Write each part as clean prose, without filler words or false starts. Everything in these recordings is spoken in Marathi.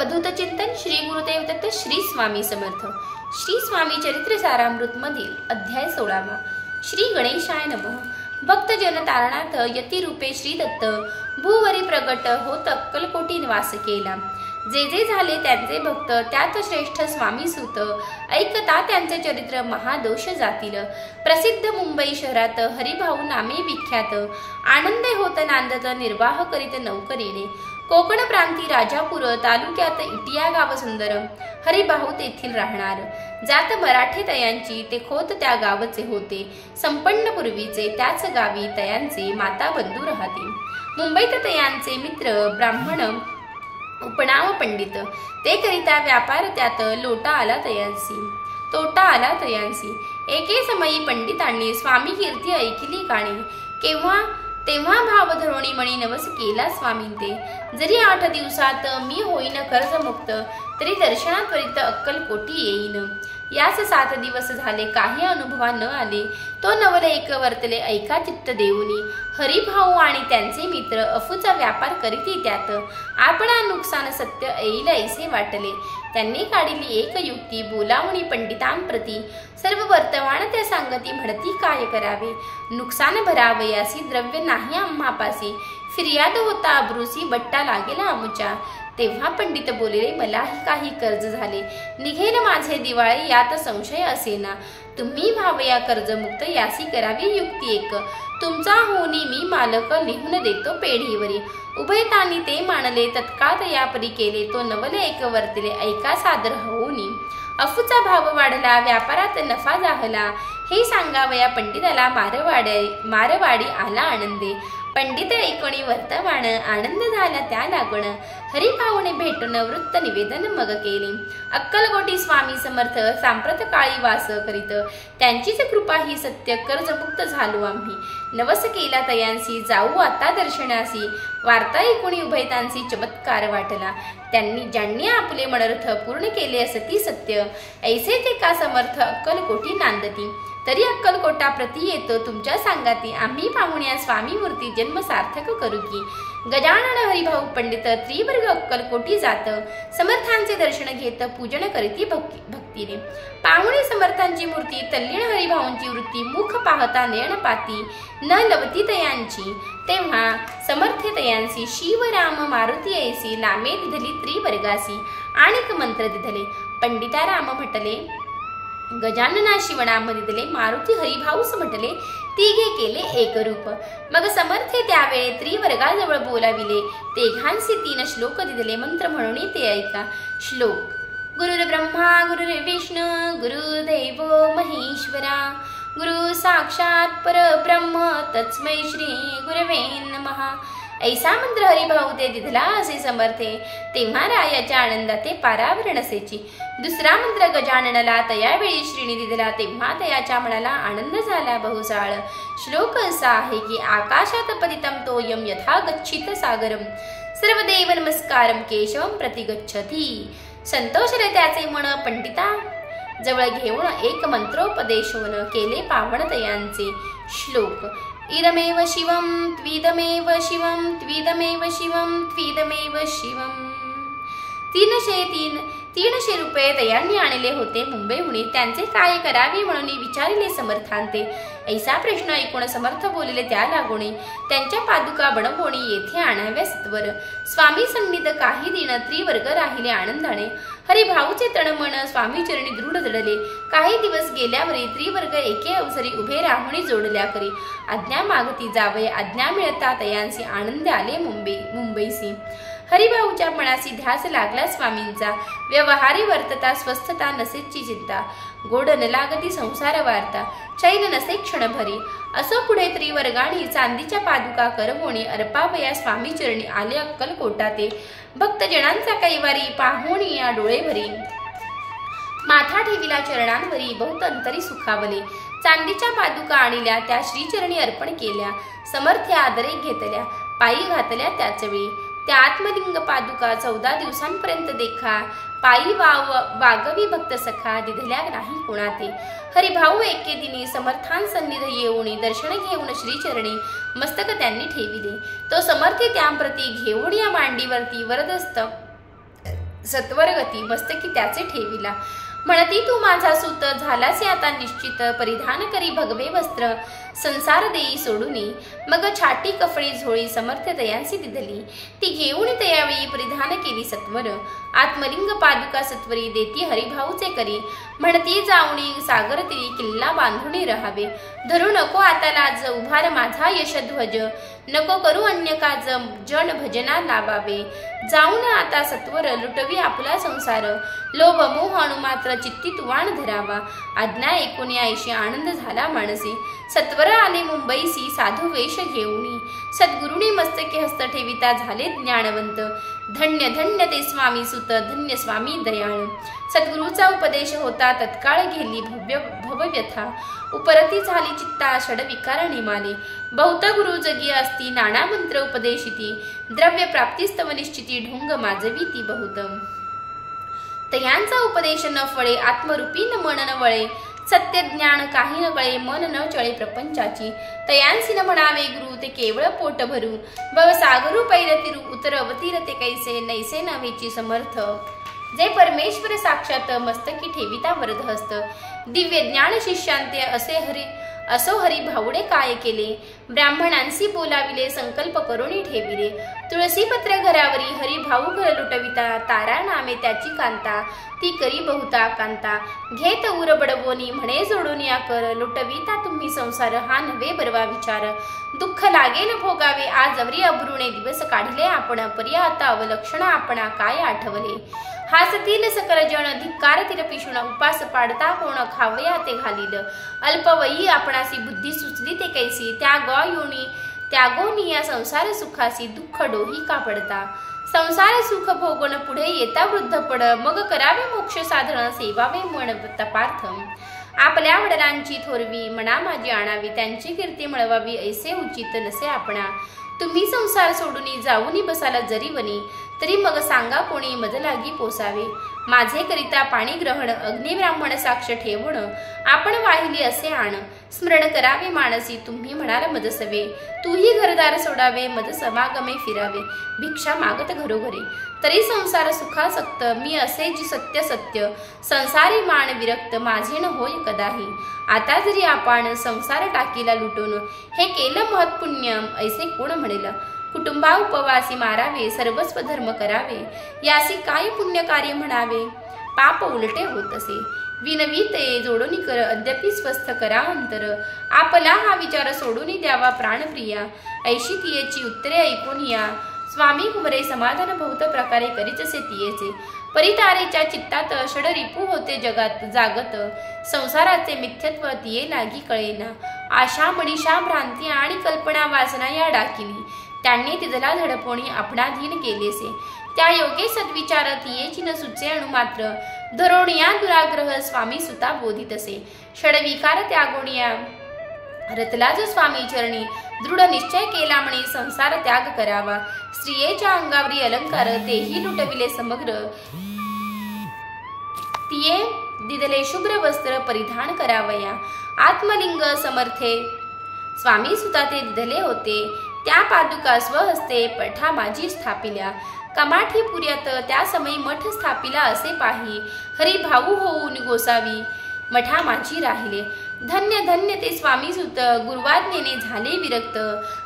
अवधूत चिंतन श्री गुरुदेव दत्त श्री स्वामी समर्थ। श्री स्वामी चरित्र सारामृत मधील अध्याय 16वा। श्री गणेशाय नमः। भक्त जन तारणार्थ यती रूपे श्री दत्त भूवरी प्रगट होत अक्कलकोटी निवास केला। जे जे झाले त्यांचे भक्त त्यात श्रेष्ठ स्वामी सुत ऐकता त्यांचे चरित्र महादोष जातील। प्रसिद्ध मुंबई शहरात हरिभाऊ नामे विख्यात आनंदे होत नांदत निर्वाह करीत नौकरीने। कोकण प्रांती राजापूर तालुक्यात इटिया गाव सुंदर हरिभाऊ तेथील राहणार। जात मराठे तयांची ते खोत त्या गावचे होते। संपन्न पूर्वीचे त्याच गावी तयांचे माता बंधू राहते। मुंबईत तयांचे मित्र ब्राह्मण उपनाव पंडित ते करिता व्यापार त्यात तोटा आला तयांसी। एके समयी पंडितांनी स्वामी कीर्ती ऐकली काणी तेव्हा भाव धरोणी मणी नवस केला स्वामींते। जरी 8 दिवसात मी होईन कर्जमुक्त तरी दर्शनात त्वरित अक्कलकोटी येईन। याच 7 दिवस झाले काही अनुभवा न आले। तो नवल एक वर्तले ऐका चित्त देऊनी। हरिभाऊ आणि त्यांचे मित्र अफूचा व्यापार करीती त्यात आपणा नुकसान सत्य येईल ऐसे वाटले। त्यांनी काढली एक युक्ती बोलावणी पंडितांप्रती सर्व वर्तमान त्या सांगती म्हणती काय करावे। नुकसान भरावयासी द्रव्य नाही आम्हापासी फिर्याद होता अब्रुसी बट्टा लागेला आमुच्या। तेव्हा पंडित बोलले मलाही काही कर्ज झाले निघेल माझे दिवाळे यात संशय असेना। तुम्ही व्हावया कर्जमुक्त यासी करावी युक्ती एक। तुमचा होनी मी मालक लिहून देतो पेढीवरी। उभयतांनी ते मानले तत्काळ यापरी केले। तो नवल एक वर्तले ऐका सादर होनी। अफूचा भाव वाढला व्यापारात नफा जाहला हे सांगावया पंडिताला मारवाडी आला आनंदे। पंडित ऐकणी वर्तमान आनंद झाला त्या लागण। हरिभाऊने भेटून वृत्त निवेदन मग केले। अक्कलकोटी स्वामी समर्थ सांप्रत काळी वास करीत त्यांचीच कृपा ही सत्य कर्जमुक्त झालो आम्ही। नवस केला तयांसी जाऊ आता दर्शनासी। वार्ता ऐकून उभयतांसी चमत्कार वाटला। ज्यांनी आपले मनर्थ पूर्ण केले असती सत्य ऐसे ते का समर्थ अक्कलकोटी नांदती। तरी अक्कलकोटा प्रति येतो तुमच्या सांगाती आम्ही पाहुण्या स्वामी मूर्ती जन्म सार्थक करू की। गजानन हरिभाऊ पंडित त्रिवर्ग अक्कलकोटी जात समर्थांचे दर्शन घेत पूजन करीती भक्तीने। पाहुणे समर्थांची मूर्ती तल्लीन हरिभाऊंची वृत्ती मुख पाहता नयन पाती न लवती तयांची। तेव्हा समर्थ तयांसी शिव राम मारुती ऐसी नामे दिधली त्रिवर्गासी। आणिक मंत्र दिधले पंडिता राम म्हटले गजानना शिवनाम दिदले मारुती हरिभाऊस म्हटले तिघे केले एक रूप। मग समर्थे त्यावेळे त्रिवर्गाजवळ बोलाविले तेघांसी 3 श्लोक दिदले मंत्र म्हणून ते ऐका। श्लोक गुरुर्ब्रह्मा गुरुर्विष्णू गुरुदेवो महेश्वरा गुरु साक्षात परब्रह्म तस्मै श्री गुरवे नमः। ऐसा मंत्र हरिभाऊ ते दिधला असे समर्थे तेव्हा रायाच्या आनंदाते पारावर नसेची। दुसरा मंत्र गजाननाला तयावेळी श्रीनी दिधला तेव्हा तयाच्या मनाला आनंद झाला बहुसाळ। श्लोक असा आहे की आकाशात पतितं तोयम यथा गच्छित सागरम सर्वदेव नमस्कारम केशवम प्रति गच्छति। संतोषले त्याचे मन पंडिता जवळ घेऊन एक मंत्रोपदेशवन केले पावन तयांचे। श्लोक इदमेव शिवम त्विदमेव शिवम त्विदमेव शिवम त्विदमेव शिवम। 303 रुपये तयांनी आणले होते मुंबईहून। त्यांचे काय करावे म्हणून विचारले समर्थांते। ऐसा प्रश्न ऐकून समर्थ बोलले त्या लागोणी त्यांच्या पादुका बनवोणी येथे आणाव्या सत्वर। स्वामी सन्निध काही दिन त्रिवर्ग राहिले आनंदाने। हरिभाऊचे तणमन स्वामी चरणी दृढ जडले। काही दिवस गेल्यावरी त्रिवर्ग एके अवसरी उभे राहुणी जोडल्या करी। आज्ञा मागती जावय आज्ञा मिळता तयांसी आनंद आले मुंबईसी। हरिभाऊच्या मनासी ध्यास लागला स्वामींचा। व्यवहारी वर्तता स्वस्थता नसेची चिंता गोड न लागती संसार वार्ता चैन नसे क्षणभरी। असो पुढे त्रिवर्गाणी चांदीच्या पादुका करवोणी अर्पावया स्वामी चरणी आले अक्कलकोटाते। भक्तजनांचा कैवारी पाहुणी या डोळेभरी माथा ठेविला चरणांवरी बहुत अंतरी सुखावले। चांदीच्या पादुका आणल्या त्या श्रीचरणी अर्पण केल्या। समर्थ्या आदरे घेतल्या पायी घातल्या त्याच वेळी। त्या आत्मलिंग पादुका 14 दिवसांपर्यंत देखा पायी वागवी भक्त सखा दिधल्या नाही कोणाते। हरिभाऊ एके दिनी समर्थांसन्निध येऊन दर्शन घेऊन श्रीचरणी मस्तक त्यांनी ठेविले। तो समर्थे त्यांप्रती घेऊन या मांडीवरती वरदस्त सत्वरगती मस्तकी त्याचे ठेविला. म्हणती तू माझा सूत झालासे आता निश्चित, परिधान करी भगवे वस्त्र संसार देई सोडूनी. मग छाटी कफळी झोळी समर्थ तयांसी दिधली, ती घेऊन तयावेळी परिधान केली सत्वर. आत्मलिंग पादुका सत्वरी देती हरिभाऊचे करी, म्हणती जाऊनी सागर तिरी किल्ला बांधुनी रहावे. धरू नको आता लाज उभार माझा यशध्वज, नको करू अन्य काज जन भजना लावावे. जाऊन आता सत्वर लुटवी आपला संसार, लोभ मोह अणु मात्र चित्ती तुवाण धरावा. आज्ञा 1980 आनंद झाला मानसी, सत्वर आले मुंबईसी साधू वेश घेऊनी. सद्गुरुनी मस्तके हस्त ठेविता झाले ज्ञानवंत, धन्य धन्य ते स्वामी सुत धन्य स्वामी दयाळ. सद्गुरूचा उपदेश होता तत्काळ गेली भवव्यथा, उपरती झाली चित्ता षड विकार निमाले. बहुत गुरु जगी असती नाना मंत्र उपदेशिती, द्रव्य प्राप्तीस्तव निश्चिती ढोंग माजवी ती बहुत. तयांचा उपदेश न फळे आत्मरूपी न मन न वळे, सत्य ज्ञान काही न कळे मन न चळे प्रपंचाची. तयांसी न म्हणावे गुरु ते केवळ पोट भरू, भवसागरू पैरतिरू उतर अवतीर ते कैसे नैसे नव्हेची समर्थ. जे परमेश्वर साक्षात मस्तकी ठेविता वरदहस्त, दिव्य ज्ञान शिष्यांते असो हरी भावडे काय केले. ब्राह्मणांसी बोलाविले संकल्प करुणी ठेविले, तुळसीपत्र घरावरी हरी भाऊ घर लुटविता. तारा नामे त्याची कांता ती करी बहुता कांता, घेत उर बडवोनी म्हणे जोडून या कर. लुटविता तुम्ही संसार हा नव्हे बरवा विचार, दुःख लागेल भोगावे आजवरी अब्रुणे दिवस काढले आपण. पर्या आता अवलक्षण आपणा काय आठवले, हासतील सकल जण धिक्कार तिर पिशुण. उपास पाडता कोण खावया ते घालील, अल्पवयी आपणासी बुद्धी सुचली ते कैसी. त्यागोनी या संसार सुखासी, दुःख डोही का पडता. संसार सुख भोगण पुढे येता वृद्धपड, मग करावे मोक्ष साधन सेवावे मन तपार्थ. आपल्या वडिलांची थोरवी मना माझी आणावी, त्यांची कीर्ती मिळवावी ऐसे उचित नसे आपणा. तुम्ही संसार सोडून जाऊनी बसाला जरी वनी, तरी मग सांगा कोणी मज लागी पोसावे. माझे करिता पाणी ग्रहण अग्नी ब्राह्मण साक्ष ठेवून, आपण वाहिली असे आण. स्मरण करावे मानसी तुम्ही म्हणाल मजसवे, तूही घरदार सोडावे मज समागमे फिरावे. भिक्षा मागत घरोघरी तरी संसार सुखासक्त, मी असे जी सत्य सत्य संसारी मान विरक्त. माझे न होय कदाही आता जरी आपण संसार टाकीला लुटून, हे केलं महत्पुण्य ऐसे कोण म्हणेल. कुटुंबा उपवासी मारावे सर्वस्व धर्म करावे, यासी काय पुण्य कार्य म्हणावे. पाप उलटे होत असे विनवीते जोडून कर, अद्यापि स्वस्थ करा अंतर. आपला हा विचार सोडून द्यावा प्राणप्रिया, ऐशी तियेची उत्तरे ऐकून या. स्वामी कुमरे समाधान बहुत प्रकारे करीच असे तियेचे, परितारेच्या चित्तात षड रिपू होते जगात जागत. संसाराचे मिथ्यत्व तिये लागी कळेना, आशा मनीषा भ्रांती आणि कल्पना वासना या डाकिली. त्यांनी तिजला धडपवणी आपणाधीन केलेसे, त्या योगे सद्विचार तियेची न सुचे अणुमात्र. धरोणिया दुराग्रह स्वामी सुता बोधितसे, षडविकार त्यागोणिया रतला जो स्वामी चरणी. दृढ निश्चय केला म्हणे संसार त्याग करावा, स्त्रियेच्या अंगावरी अलंकार तेही लुटविले समग्र. तिये दिदले शुभ्र वस्त्र परिधान करावया, आत्मलिंग समर्थे स्वामी सुता ते दिदले होते. त्या पादुका स्वहस्ते पठा माझी स्थापिल्या, कमाठी पुर्यात त्या समयी मठ स्थापिला असे पाही. हरी भाऊ होऊन गोसावी मठा माझी राहिले. धन्य धन्य ते स्वामी सुत गुरुवाज्ञेने झाले विरक्त,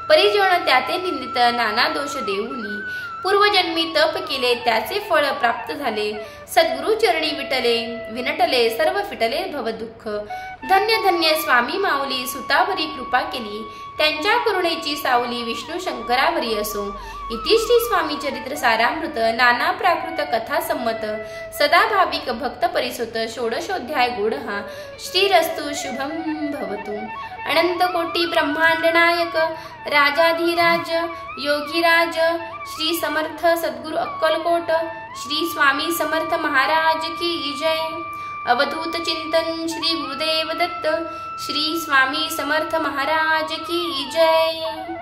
परिजन त्याते निंदित नाना दोष देऊनी. पूर्वजन्मी तप केले त्याचे फळ प्राप्त झाले, सद्गुरु चरणी विनटले सर्व फिटले भव दुःख. धन्य धन्य स्वामी माऊली सुतावरी कृपा केली, त्यांच्या करुणेची सावली विष्णू शंकरावरी असो. इति श्री स्वामी चरित्र सारामृत नाना प्राकृत कथा संमत, सदा भाविक भक्त परिसुत. षोडशोध्याय गूढः. श्रीरस्तु शुभम भवतु. अनंत कोटी ब्रह्मांड नायक राजाधिराज योगीराज श्री समर्थ सद्गुरु अक्कलकोट श्री स्वामी समर्थ महाराज की जय. अवधूत चिंतन श्री गुरुदेव दत्त श्री स्वामी समर्थ महाराज की जय.